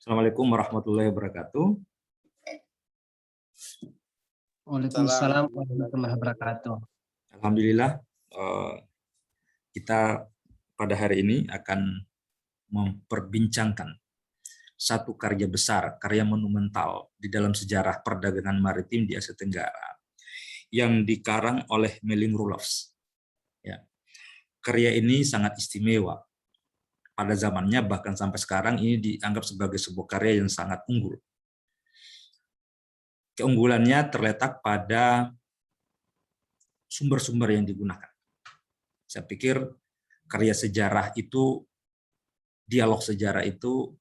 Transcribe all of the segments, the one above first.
Assalamualaikum warahmatullahi wabarakatuh. Waalaikumsalam warahmatullahi wabarakatuh. Alhamdulillah, kita pada hari ini akan memperbincangkan satu karya besar, karya monumental di dalam sejarah perdagangan maritim di Asia Tenggara yang dikarang oleh Melvin Roelofs. Ya. Karya ini sangat istimewa. Pada zamannya, bahkan sampai sekarang, ini dianggap sebagai sebuah karya yang sangat unggul. Keunggulannya terletak pada sumber-sumber yang digunakan. Saya pikir karya sejarah itu, dialog sejarah itu,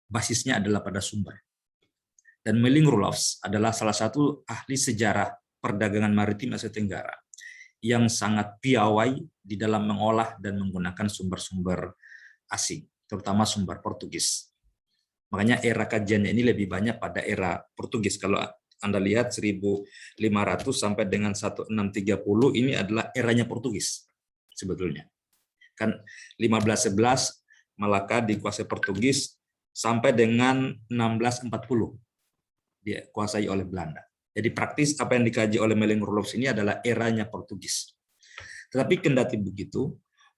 basisnya adalah pada sumber. Dan Melvin Roelofs adalah salah satu ahli sejarah perdagangan maritim Asia Tenggara yang sangat piawai di dalam mengolah dan menggunakan sumber-sumber asing, terutama sumber Portugis. Makanya era kajiannya ini lebih banyak pada era Portugis. Kalau Anda lihat 1500 sampai dengan 1630 ini adalah eranya Portugis sebetulnya. Kan 1511 Malaka dikuasai Portugis sampai dengan 1640 dikuasai oleh Belanda. Jadi praktis apa yang dikaji oleh Melvin Roelofs ini adalah eranya Portugis. Tetapi kendati begitu,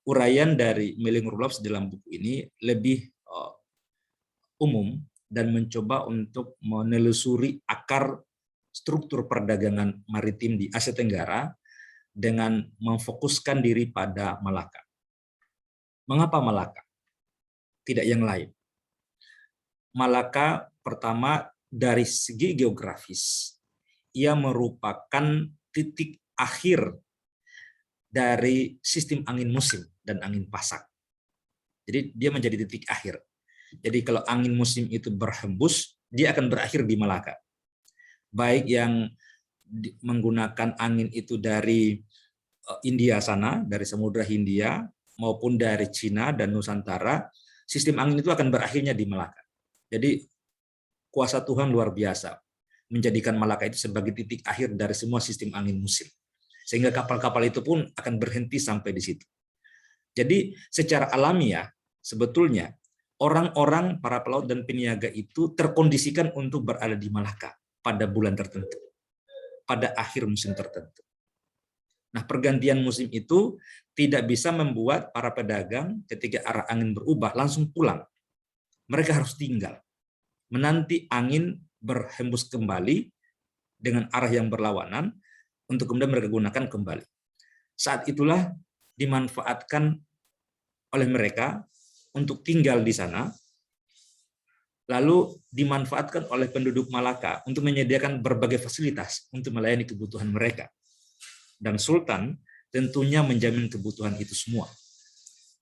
uraian dari Melvin Roelofs dalam buku ini lebih umum dan mencoba untuk menelusuri akar struktur perdagangan maritim di Asia Tenggara dengan memfokuskan diri pada Malaka. Mengapa Malaka? Tidak yang lain. Malaka pertama dari segi geografis, ia merupakan titik akhir dari sistem angin musim dan angin pasak. Jadi dia menjadi titik akhir. Jadi kalau angin musim itu berhembus, dia akan berakhir di Malaka. Baik yang menggunakan angin itu dari India sana, dari Samudra Hindia, maupun dari Cina dan Nusantara, sistem angin itu akan berakhirnya di Malaka. Jadi kuasa Tuhan luar biasa, menjadikan Malaka itu sebagai titik akhir dari semua sistem angin musim. Sehingga kapal-kapal itu pun akan berhenti sampai di situ. Jadi secara alamiah, sebetulnya orang-orang, para pelaut dan peniaga itu terkondisikan untuk berada di Malaka pada bulan tertentu, pada akhir musim tertentu. Nah, pergantian musim itu tidak bisa membuat para pedagang ketika arah angin berubah langsung pulang. Mereka harus tinggal, menanti angin berhembus kembali dengan arah yang berlawanan untuk kemudian mereka gunakan kembali. Saat itulah dimanfaatkan oleh mereka untuk tinggal di sana, lalu dimanfaatkan oleh penduduk Malaka untuk menyediakan berbagai fasilitas untuk melayani kebutuhan mereka. Dan Sultan tentunya menjamin kebutuhan itu semua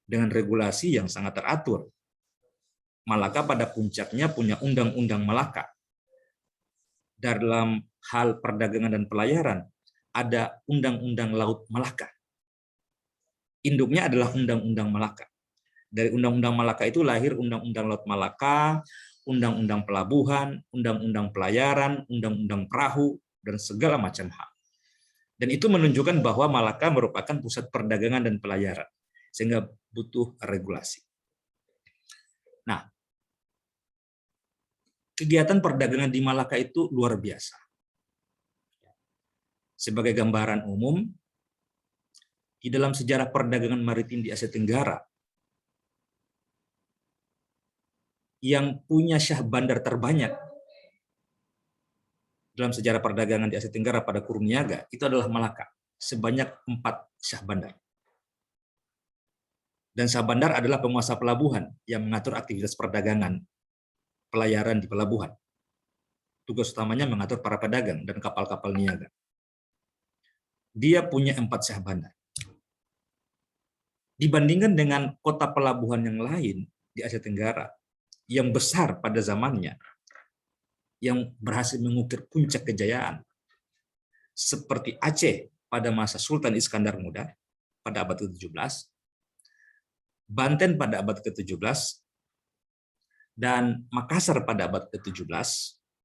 dengan regulasi yang sangat teratur. Malaka pada puncaknya punya Undang-Undang Malaka. Dalam hal perdagangan dan pelayaran, ada Undang-Undang Laut Malaka. Induknya adalah Undang-Undang Malaka. Dari Undang-Undang Malaka itu lahir Undang-Undang Laut Malaka, Undang-Undang Pelabuhan, Undang-Undang Pelayaran, Undang-Undang Perahu, dan segala macam hal. Dan itu menunjukkan bahwa Malaka merupakan pusat perdagangan dan pelayaran, sehingga butuh regulasi. Nah, kegiatan perdagangan di Malaka itu luar biasa. Sebagai gambaran umum, di dalam sejarah perdagangan maritim di Asia Tenggara, yang punya syah bandar terbanyak dalam sejarah perdagangan di Asia Tenggara pada kurun niaga, itu adalah Malaka, sebanyak 4 syah bandar. Dan syah bandar adalah penguasa pelabuhan yang mengatur aktivitas perdagangan, pelayaran di pelabuhan. Tugas utamanya mengatur para pedagang dan kapal-kapal niaga. Dia punya 4 syah bandar. Dibandingkan dengan kota pelabuhan yang lain di Asia Tenggara, yang besar pada zamannya, yang berhasil mengukir puncak kejayaan, seperti Aceh pada masa Sultan Iskandar Muda pada abad ke-17, Banten pada abad ke-17, dan Makassar pada abad ke-17,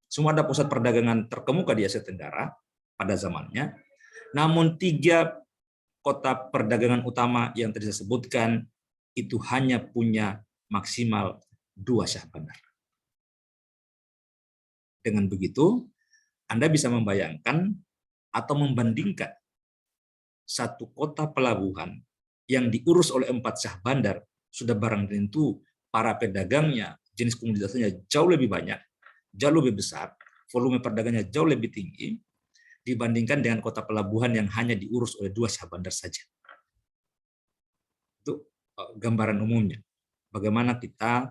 semua ada pusat perdagangan terkemuka di Asia Tenggara pada zamannya. Namun 3 kota perdagangan utama yang tadi saya sebutkan itu hanya punya maksimal 2 syah bandar. Dengan begitu, Anda bisa membayangkan atau membandingkan satu kota pelabuhan yang diurus oleh 4 syah bandar, sudah barang tentu para pedagangnya, jenis komoditasnya jauh lebih banyak, jauh lebih besar, volume perdagangnya jauh lebih tinggi, dibandingkan dengan kota pelabuhan yang hanya diurus oleh 2 syah bandar saja. Itu gambaran umumnya. Bagaimana kita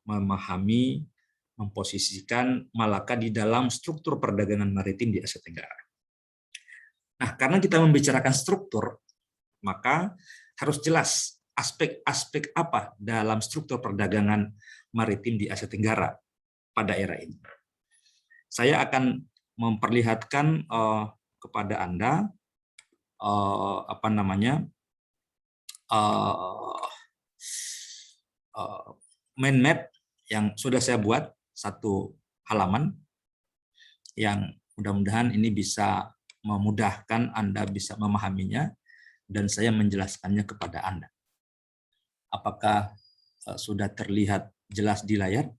memahami, memposisikan Malaka di dalam struktur perdagangan maritim di Asia Tenggara. Nah, karena kita membicarakan struktur, maka harus jelas aspek-aspek apa dalam struktur perdagangan maritim di Asia Tenggara pada era ini. Saya akan memperlihatkan kepada Anda mind map yang sudah saya buat, satu halaman yang mudah-mudahan ini bisa memudahkan Anda bisa memahaminya dan saya menjelaskannya kepada Anda. Apakah sudah terlihat jelas di layar?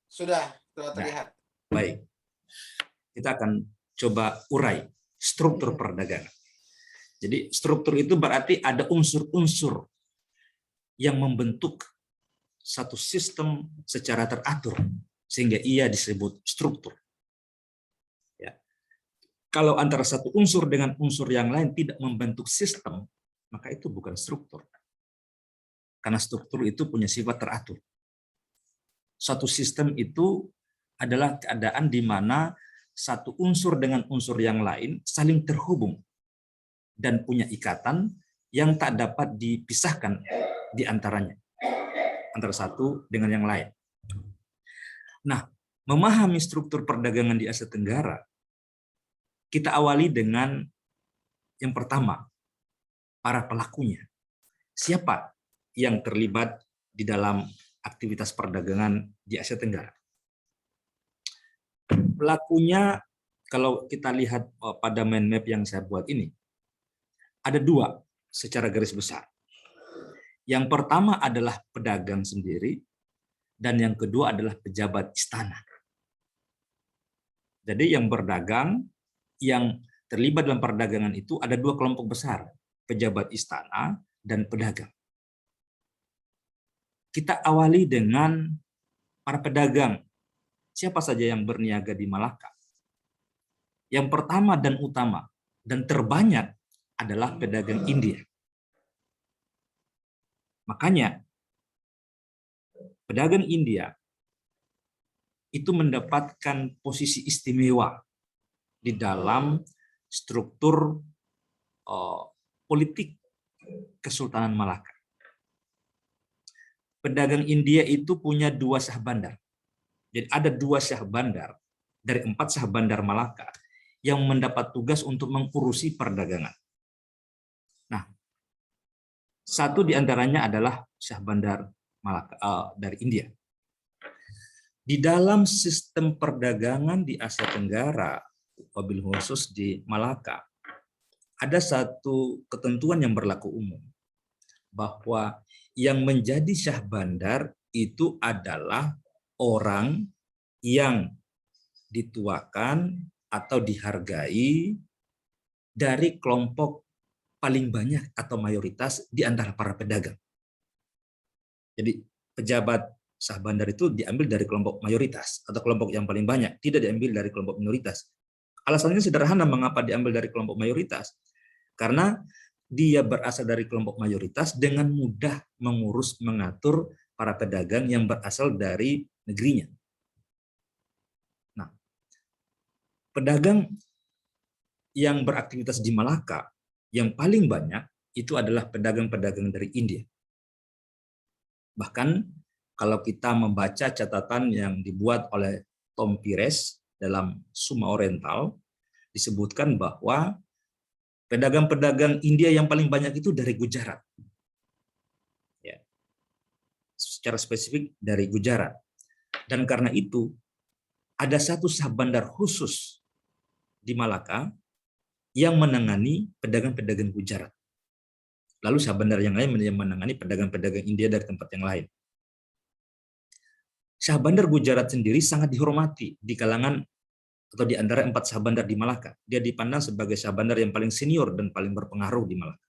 Sudah terlihat. Nah, baik. Kita akan coba urai struktur perdagangan. Jadi struktur itu berarti ada unsur-unsur yang membentuk satu sistem secara teratur sehingga ia disebut struktur. Ya. Kalau antara satu unsur dengan unsur yang lain tidak membentuk sistem, maka itu bukan struktur. Karena struktur itu punya sifat teratur. Suatu sistem itu adalah keadaan di mana satu unsur dengan unsur yang lain saling terhubung dan punya ikatan yang tak dapat dipisahkan di antaranya, antara satu dengan yang lain. Nah, memahami struktur perdagangan di Asia Tenggara, kita awali dengan yang pertama, para pelakunya. Siapa yang terlibat di dalam aktivitas perdagangan di Asia Tenggara? Pelakunya, kalau kita lihat pada mind map yang saya buat ini, ada 2 secara garis besar. Yang pertama adalah pedagang sendiri, dan yang kedua adalah pejabat istana. Jadi yang berdagang, yang terlibat dalam perdagangan itu ada 2 kelompok besar, pejabat istana dan pedagang. Kita awali dengan para pedagang. Siapa saja yang berniaga di Malaka? Yang pertama dan utama dan terbanyak adalah pedagang India. Makanya pedagang India itu mendapatkan posisi istimewa di dalam struktur politik Kesultanan Malaka. Pedagang India itu punya 2 syah bandar. Jadi ada 2 syah bandar dari 4 syah bandar Malaka yang mendapat tugas untuk mengurusi perdagangan. Nah, satu di antaranya adalah syah bandar Malaka dari India. Di dalam sistem perdagangan di Asia Tenggara, wabil khusus di Malaka, ada satu ketentuan yang berlaku umum, bahwa yang menjadi syah bandar itu adalah orang yang dituakan atau dihargai dari kelompok paling banyak atau mayoritas di antara para pedagang. Jadi pejabat syah bandar itu diambil dari kelompok mayoritas atau kelompok yang paling banyak, tidak diambil dari kelompok minoritas. Alasannya sederhana mengapa diambil dari kelompok mayoritas. Karena dia berasal dari kelompok mayoritas dengan mudah mengurus, mengatur para pedagang yang berasal dari negerinya. Nah, pedagang yang beraktivitas di Malaka yang paling banyak itu adalah pedagang-pedagang dari India. Bahkan kalau kita membaca catatan yang dibuat oleh Tom Pires dalam Summa Oriental, disebutkan bahwa pedagang-pedagang India yang paling banyak itu dari Gujarat. Ya. Secara spesifik dari Gujarat. Dan karena itu, ada satu syah bandar khusus di Malaka yang menangani pedagang-pedagang Gujarat. Lalu syah bandar yang lain yang menangani pedagang-pedagang India dari tempat yang lain. Syah Bandar Gujarat sendiri sangat dihormati di kalangan atau di antara 4 Syah Bandar di Malaka. Dia dipandang sebagai Syah Bandar yang paling senior dan paling berpengaruh di Malaka.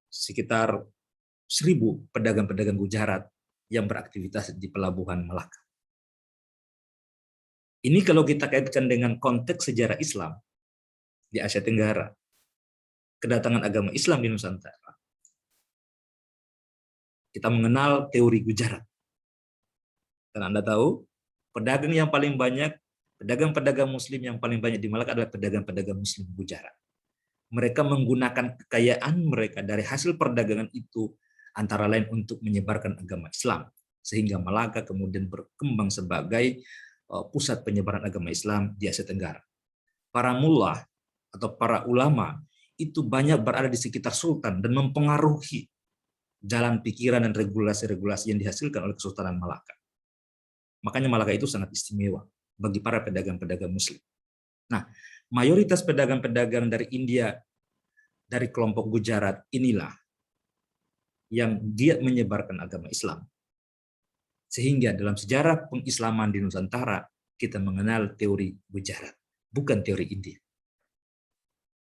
Sekitar 1.000 pedagang-pedagang Gujarat yang beraktivitas di pelabuhan Malaka. Ini kalau kita kaitkan dengan konteks sejarah Islam di Asia Tenggara, kedatangan agama Islam di Nusantara, kita mengenal teori Gujarat. Dan Anda tahu, pedagang yang paling banyak, pedagang-pedagang Muslim yang paling banyak di Malaka adalah pedagang-pedagang Muslim Gujarat. Mereka menggunakan kekayaan mereka dari hasil perdagangan itu antara lain untuk menyebarkan agama Islam, sehingga Malaka kemudian berkembang sebagai pusat penyebaran agama Islam di Asia Tenggara. Para mullah atau para ulama itu banyak berada di sekitar sultan dan mempengaruhi jalan pikiran dan regulasi-regulasi yang dihasilkan oleh Kesultanan Malaka. Makanya Malaka itu sangat istimewa bagi para pedagang-pedagang Muslim. Nah, mayoritas pedagang-pedagang dari India, dari kelompok Gujarat inilah yang giat menyebarkan agama Islam. Sehingga dalam sejarah pengislaman di Nusantara, kita mengenal teori Gujarat, bukan teori India.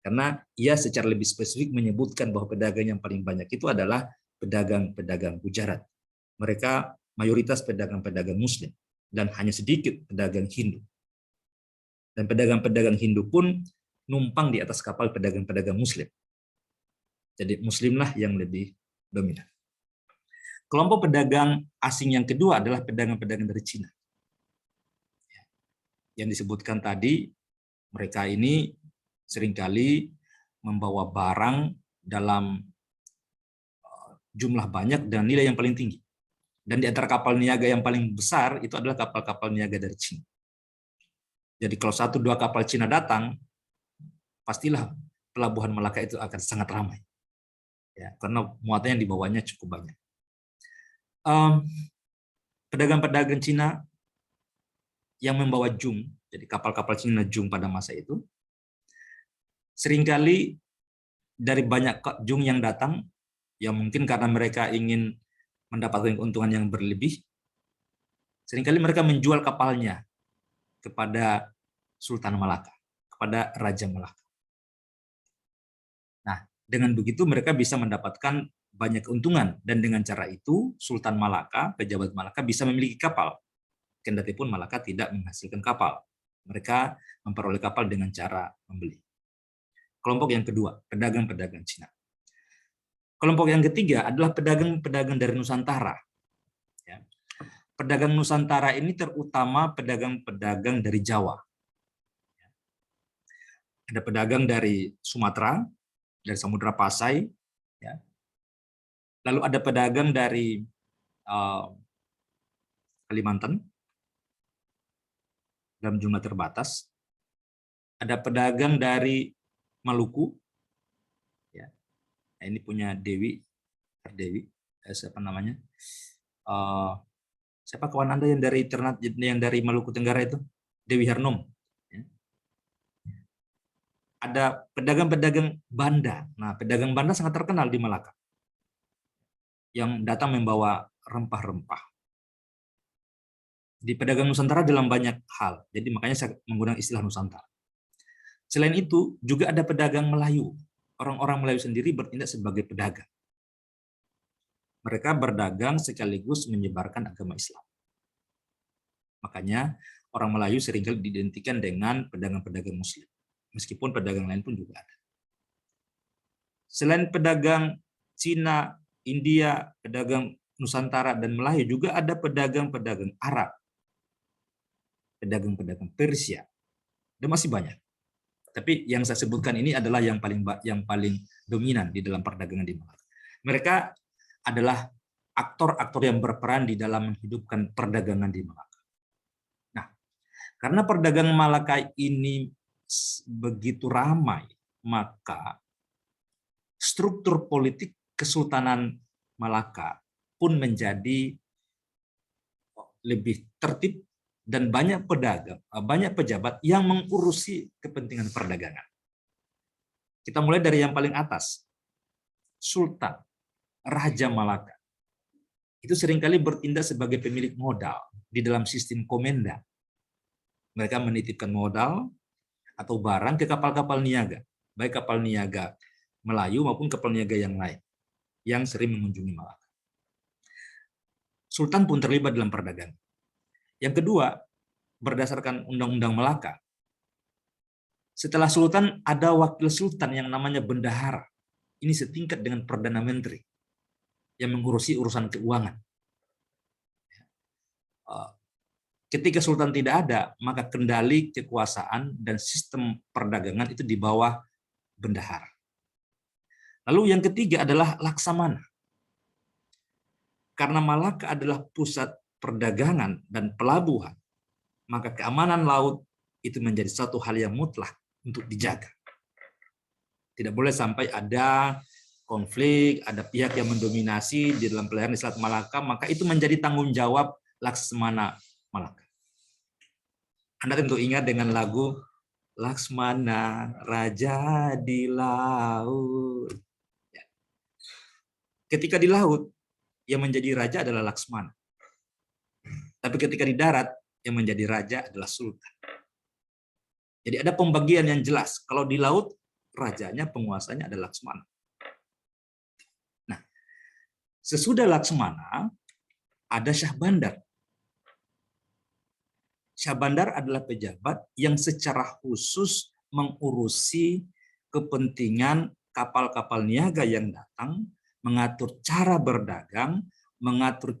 Karena ia secara lebih spesifik menyebutkan bahwa pedagang yang paling banyak itu adalah pedagang-pedagang Gujarat. Mereka mayoritas pedagang-pedagang Muslim, dan hanya sedikit pedagang Hindu. Dan pedagang-pedagang Hindu pun numpang di atas kapal pedagang-pedagang Muslim. Jadi Muslimlah yang lebih dominan. Kelompok pedagang asing yang kedua adalah pedagang-pedagang dari Cina. Yang disebutkan tadi, mereka ini seringkali membawa barang dalam jumlah banyak dan nilai yang paling tinggi. Dan di antara kapal niaga yang paling besar itu adalah kapal-kapal niaga dari Cina. Jadi kalau 1-2 kapal Cina datang, pastilah pelabuhan Malaka itu akan sangat ramai. Ya, karena muatan yang dibawanya cukup banyak. Pedagang-pedagang Cina yang membawa jung, jadi kapal-kapal Cina jung pada masa itu, seringkali dari banyak jung yang datang, yang mungkin karena mereka ingin mendapatkan keuntungan yang berlebih, seringkali mereka menjual kapalnya kepada Sultan Malaka, kepada Raja Malaka. Nah, dengan begitu mereka bisa mendapatkan banyak keuntungan, dan dengan cara itu Sultan Malaka, pejabat Malaka bisa memiliki kapal. Kendati pun Malaka tidak menghasilkan kapal. Mereka memperoleh kapal dengan cara membeli. Kelompok yang kedua, pedagang-pedagang Cina. Kelompok yang ketiga adalah pedagang-pedagang dari Nusantara. Ya. Pedagang Nusantara ini terutama pedagang-pedagang dari Jawa. Ada pedagang dari Sumatera, dari Samudra Pasai, ya. Lalu ada pedagang dari Kalimantan dalam jumlah terbatas. Ada pedagang dari Maluku, ya. Nah, ini punya Dewi, siapa namanya? Siapa kawan Anda yang dari Ternate, yang dari Maluku Tenggara itu? Dewi Hernom. Ya. Ada pedagang-pedagang Banda. Nah, pedagang Banda sangat terkenal di Malaka, yang datang membawa rempah-rempah. Di pedagang Nusantara dalam banyak hal, jadi makanya saya menggunakan istilah Nusantara. Selain itu, juga ada pedagang Melayu. Orang-orang Melayu sendiri bertindak sebagai pedagang. Mereka berdagang sekaligus menyebarkan agama Islam. Makanya orang Melayu seringkali diidentikan dengan pedagang-pedagang Muslim. Meskipun pedagang lain pun juga ada. Selain pedagang Cina, India, pedagang Nusantara, dan Melayu, juga ada pedagang-pedagang Arab, pedagang-pedagang Persia, dan masih banyak. Tapi yang saya sebutkan ini adalah yang paling dominan di dalam perdagangan di Malaka. Mereka adalah aktor-aktor yang berperan di dalam menghidupkan perdagangan di Malaka. Nah, karena perdagangan Malaka ini begitu ramai, maka struktur politik Kesultanan Malaka pun menjadi lebih tertib, dan banyak pedagang, banyak pejabat yang mengurusi kepentingan perdagangan. Kita mulai dari yang paling atas, Sultan, Raja Malaka. itu seringkali bertindak sebagai pemilik modal di dalam sistem komenda. Mereka menitipkan modal atau barang ke kapal-kapal niaga, baik kapal niaga Melayu maupun kapal niaga yang lain yang sering mengunjungi Malaka. Sultan pun terlibat dalam perdagangan. Yang kedua, berdasarkan Undang-Undang Malaka, setelah Sultan ada wakil Sultan yang namanya bendahara. Ini setingkat dengan Perdana Menteri yang mengurusi urusan keuangan. Ketika Sultan tidak ada, maka kendali kekuasaan dan sistem perdagangan itu di bawah bendahara. Lalu yang ketiga adalah laksamana. Karena Malaka adalah pusat perdagangan dan pelabuhan, maka keamanan laut itu menjadi satu hal yang mutlak untuk dijaga. Tidak boleh sampai ada konflik, ada pihak yang mendominasi di dalam pelayaran di Selat Malaka, maka itu menjadi tanggung jawab Laksamana Malaka. Anda tentu ingat dengan lagu Laksmana Raja di Laut. Ketika di laut, yang menjadi raja adalah Laksmana. Tapi ketika di darat, yang menjadi raja adalah Sultan. Jadi ada pembagian yang jelas. Kalau di laut, rajanya, penguasanya adalah Laksmana. Nah, sesudah Laksmana, ada Syah Bandar. Syah Bandar adalah pejabat yang secara khusus mengurusi kepentingan kapal-kapal niaga yang datang, mengatur cara berdagang, mengatur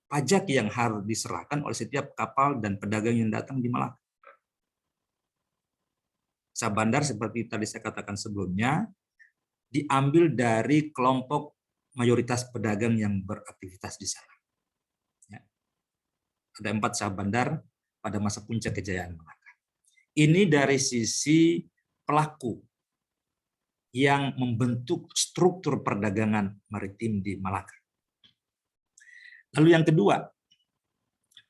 pajak yang harus diserahkan oleh setiap kapal dan pedagang yang datang di Malaka. Syah Bandar seperti tadi saya katakan sebelumnya, diambil dari kelompok mayoritas pedagang yang beraktivitas di sana. Ya. Ada 4 Syah Bandar pada masa puncak kejayaan Malaka. Ini dari sisi pelaku yang membentuk struktur perdagangan maritim di Malaka. Lalu yang kedua,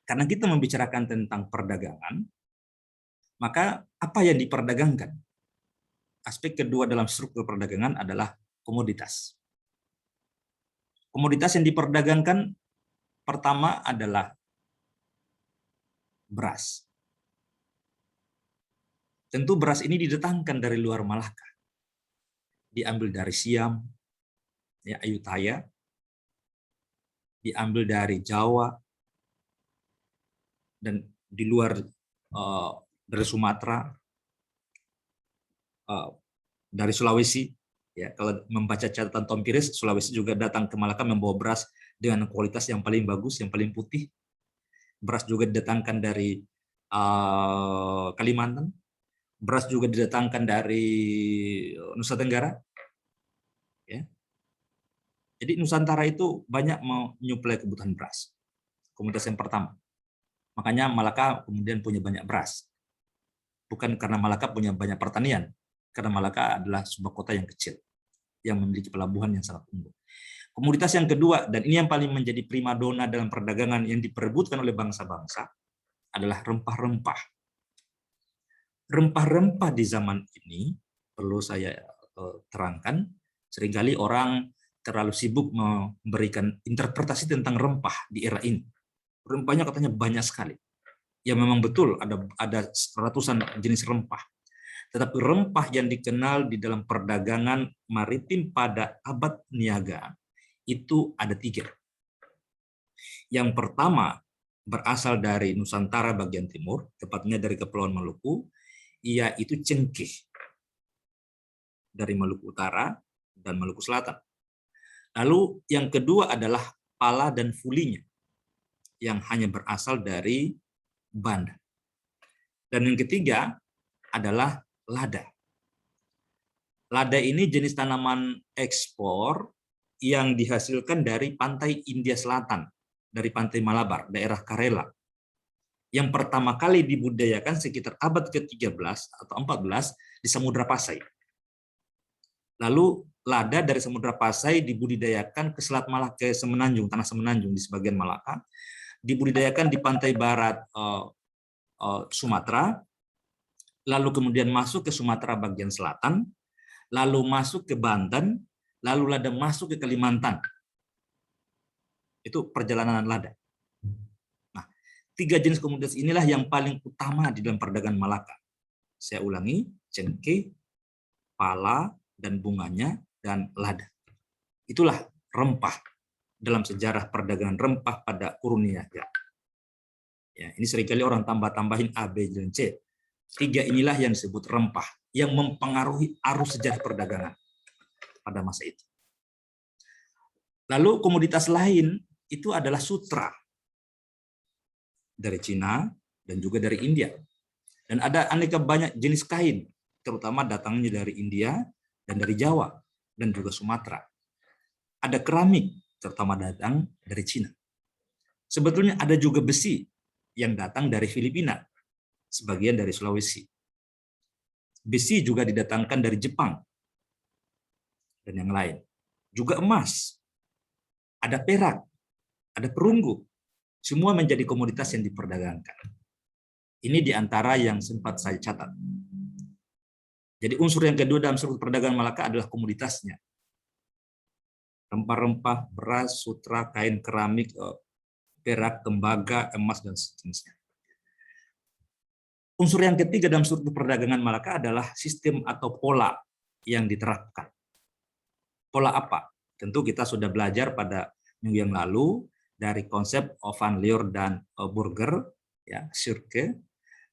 karena kita membicarakan tentang perdagangan, maka apa yang diperdagangkan? Aspek kedua dalam struktur perdagangan adalah komoditas. Komoditas yang diperdagangkan pertama adalah beras. Tentu beras ini didatangkan dari luar Malaka. Diambil dari Siam, ya, Ayutthaya, diambil dari Jawa, dan di luar dari Sumatera, dari Sulawesi. Ya, kalau membaca catatan Tom Pires, Sulawesi juga datang ke Malaka membawa beras dengan kualitas yang paling bagus, yang paling putih. Beras juga didatangkan dari Kalimantan. Beras juga didatangkan dari Nusa Tenggara. Ya. Jadi Nusantara itu banyak menyuplai kebutuhan beras. Komoditas yang pertama. Makanya Malaka kemudian punya banyak beras. Bukan karena Malaka punya banyak pertanian, karena Malaka adalah sebuah kota yang kecil, yang memiliki pelabuhan yang sangat unggul. Komoditas yang kedua, dan ini yang paling menjadi primadona dalam perdagangan yang diperebutkan oleh bangsa-bangsa, adalah rempah-rempah. Rempah-rempah di zaman ini, perlu saya terangkan, seringkali orang terlalu sibuk memberikan interpretasi tentang rempah di era ini. Rempahnya katanya banyak sekali. Ya memang betul, ada ratusan jenis rempah. Tetapi rempah yang dikenal di dalam perdagangan maritim pada abad niaga, itu ada 3. Yang pertama berasal dari Nusantara bagian timur, tepatnya dari Kepulauan Maluku, yaitu cengkeh dari Maluku Utara dan Maluku Selatan. Lalu yang kedua adalah pala dan fulinya, yang hanya berasal dari Banda. Dan yang ketiga adalah lada. Lada ini jenis tanaman ekspor yang dihasilkan dari pantai India Selatan, dari pantai Malabar, daerah Karela. Yang pertama kali dibudidayakan sekitar abad ke-13 atau 14 di Samudra Pasai. Lalu lada dari Samudra Pasai dibudidayakan ke Selat Malaka, ke Semenanjung, tanah Semenanjung di sebagian Malaka, dibudidayakan di pantai barat Sumatera, lalu kemudian masuk ke Sumatera bagian selatan, lalu masuk ke Banten, lalu lada masuk ke Kalimantan. Itu perjalanan lada. Nah, 3 jenis komoditas inilah yang paling utama di dalam perdagangan Malaka. Saya ulangi, cengkeh, pala, dan bunganya, dan lada. Itulah rempah dalam sejarah perdagangan rempah pada kurun niaga. Ya, ini seringkali orang tambah-tambahin A, B, dan C. 3 inilah yang disebut rempah, yang mempengaruhi arus sejarah perdagangan pada masa itu. Lalu komoditas lain itu adalah sutra dari Cina dan juga dari India. Dan ada aneka banyak jenis kain, terutama datangnya dari India dan dari Jawa dan juga Sumatera. Ada keramik, terutama datang dari Cina. Sebetulnya ada juga besi yang datang dari Filipina, sebagian dari Sulawesi. Besi juga didatangkan dari Jepang dan yang lain. Juga emas, ada perak, ada perunggu. Semua menjadi komoditas yang diperdagangkan. Ini diantara yang sempat saya catat. Jadi unsur yang kedua dalam struktur perdagangan Malaka adalah komoditasnya. Rempah-rempah, beras, sutra, kain, keramik, perak, tembaga, emas, dan seterusnya. Unsur yang ketiga dalam struktur perdagangan Malaka adalah sistem atau pola yang diterapkan. Pola apa? Tentu kita sudah belajar pada minggu yang lalu dari konsep Van Lier dan Burger, ya, Schurke,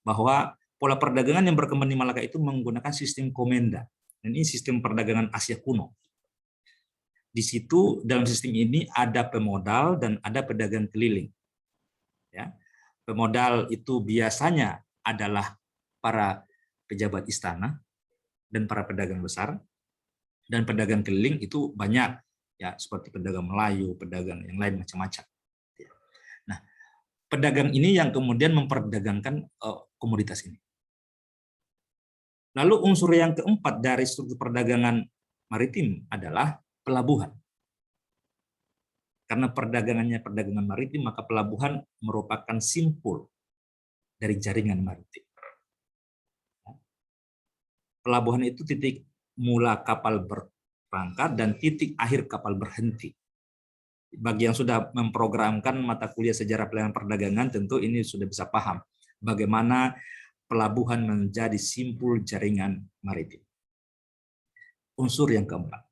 bahwa pola perdagangan yang berkembang di Malaka itu menggunakan sistem komenda. Dan ini sistem perdagangan Asia kuno. Di situ dalam sistem ini ada pemodal dan ada pedagang keliling. Ya. Pemodal itu biasanya adalah para pejabat istana dan para pedagang besar, dan pedagang keliling itu banyak, ya, seperti pedagang Melayu, pedagang yang lain macam-macam. Nah, pedagang ini yang kemudian memperdagangkan komoditas ini. Lalu unsur yang keempat dari struktur perdagangan maritim adalah pelabuhan. Karena perdagangannya perdagangan maritim, maka pelabuhan merupakan simpul dari jaringan maritim. Pelabuhan itu titik mula kapal berangkat dan titik akhir kapal berhenti. Bagi yang sudah memprogramkan mata kuliah sejarah pelayanan perdagangan, tentu ini sudah bisa paham bagaimana pelabuhan menjadi simpul jaringan maritim. Unsur yang keempat.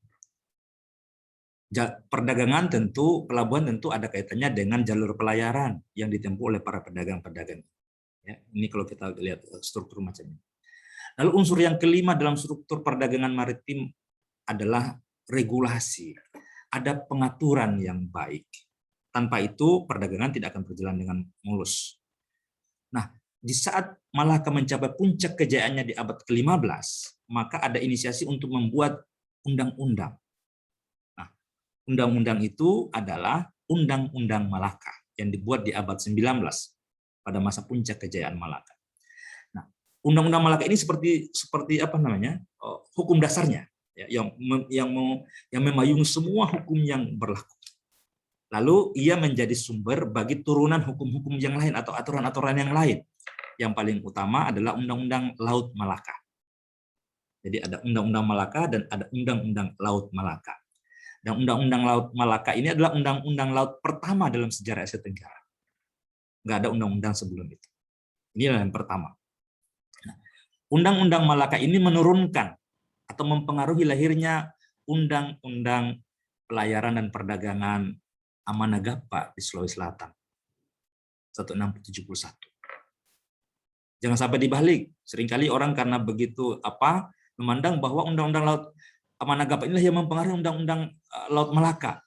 Perdagangan tentu, pelabuhan tentu ada kaitannya dengan jalur pelayaran yang ditempuh oleh para pedagang-pedagang. Ya, ini kalau kita lihat struktur macam ini. Lalu unsur yang kelima dalam struktur perdagangan maritim adalah regulasi. Ada pengaturan yang baik. Tanpa itu perdagangan tidak akan berjalan dengan mulus. Nah, di saat Malaka mencapai puncak kejayaannya di abad ke-15, maka ada inisiasi untuk membuat undang-undang. Nah, undang-undang itu adalah Undang-Undang Malaka yang dibuat di abad 19 pada masa puncak kejayaan Malaka. Nah, Undang-Undang Malaka ini seperti apa namanya? Hukum dasarnya, ya, yang memayungi semua hukum yang berlaku. Lalu ia menjadi sumber bagi turunan hukum-hukum yang lain atau aturan-aturan yang lain. Yang paling utama adalah Undang-Undang Laut Malaka. Jadi ada Undang-Undang Malaka dan ada Undang-Undang Laut Malaka. Dan Undang-Undang Laut Malaka ini adalah Undang-Undang Laut pertama dalam sejarah Asia Tenggara. Nggak ada undang-undang sebelum itu. Ini adalah yang pertama. Nah, Undang-Undang Malaka ini menurunkan atau mempengaruhi lahirnya Undang-Undang Pelayaran dan Perdagangan Amanagapa di Sulawesi Selatan 1671. Jangan sampai dibalik. Seringkali orang karena begitu memandang bahwa Undang-Undang Laut Amanagapa inilah yang mempengaruhi Undang-Undang Laut Malaka.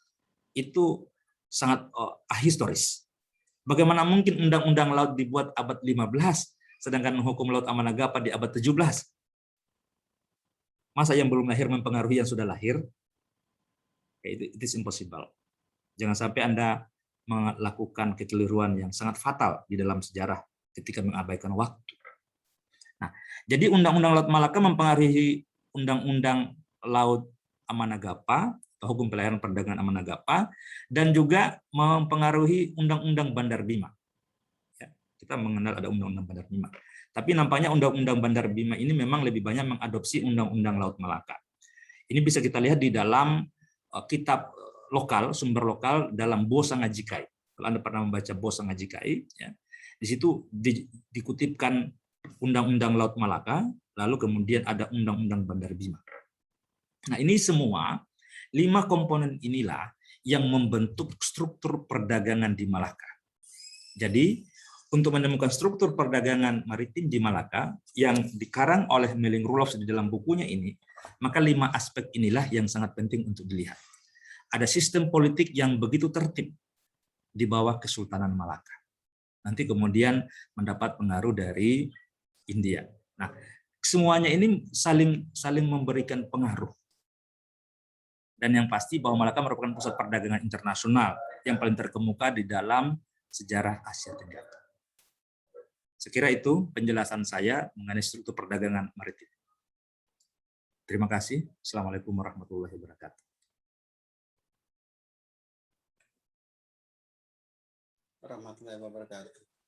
Itu sangat ahistoris. Bagaimana mungkin Undang-Undang Laut dibuat abad 15, sedangkan hukum Laut Amanagapa di abad 17? Masa yang belum lahir mempengaruhi yang sudah lahir? It is impossible. Jangan sampai Anda melakukan kekeliruan yang sangat fatal di dalam sejarah ketika mengabaikan waktu. Nah, jadi Undang-Undang Laut Malaka mempengaruhi Undang-Undang Laut Amanagapa, atau Hukum Pelayaran Perdagangan Amanagapa, dan juga mempengaruhi Undang-Undang Bandar Bima. Ya, kita mengenal ada Undang-Undang Bandar Bima. Tapi nampaknya Undang-Undang Bandar Bima ini memang lebih banyak mengadopsi Undang-Undang Laut Malaka. Ini bisa kita lihat di dalam kitab lokal, sumber lokal dalam Bosa Ngajikai. Kalau Anda pernah membaca Bosa Ngajikai, ya, di situ dikutipkan Undang-Undang Laut Malaka, lalu kemudian ada Undang-Undang Bandar Bima. Nah, ini semua 5 komponen inilah yang membentuk struktur perdagangan di Malaka. Jadi, untuk menemukan struktur perdagangan maritim di Malaka yang dikarang oleh Melling Roelofs di dalam bukunya ini, maka 5 aspek inilah yang sangat penting untuk dilihat. Ada sistem politik yang begitu tertib di bawah Kesultanan Malaka. Nanti kemudian mendapat pengaruh dari India. Nah, semuanya ini saling memberikan pengaruh. Dan yang pasti bahwa Malaka merupakan pusat perdagangan internasional yang paling terkemuka di dalam sejarah Asia Tenggara. Sekira itu penjelasan saya mengenai struktur perdagangan maritim. Terima kasih. Assalamualaikum warahmatullahi wabarakatuh. Warahmatullahi wabarakatuh.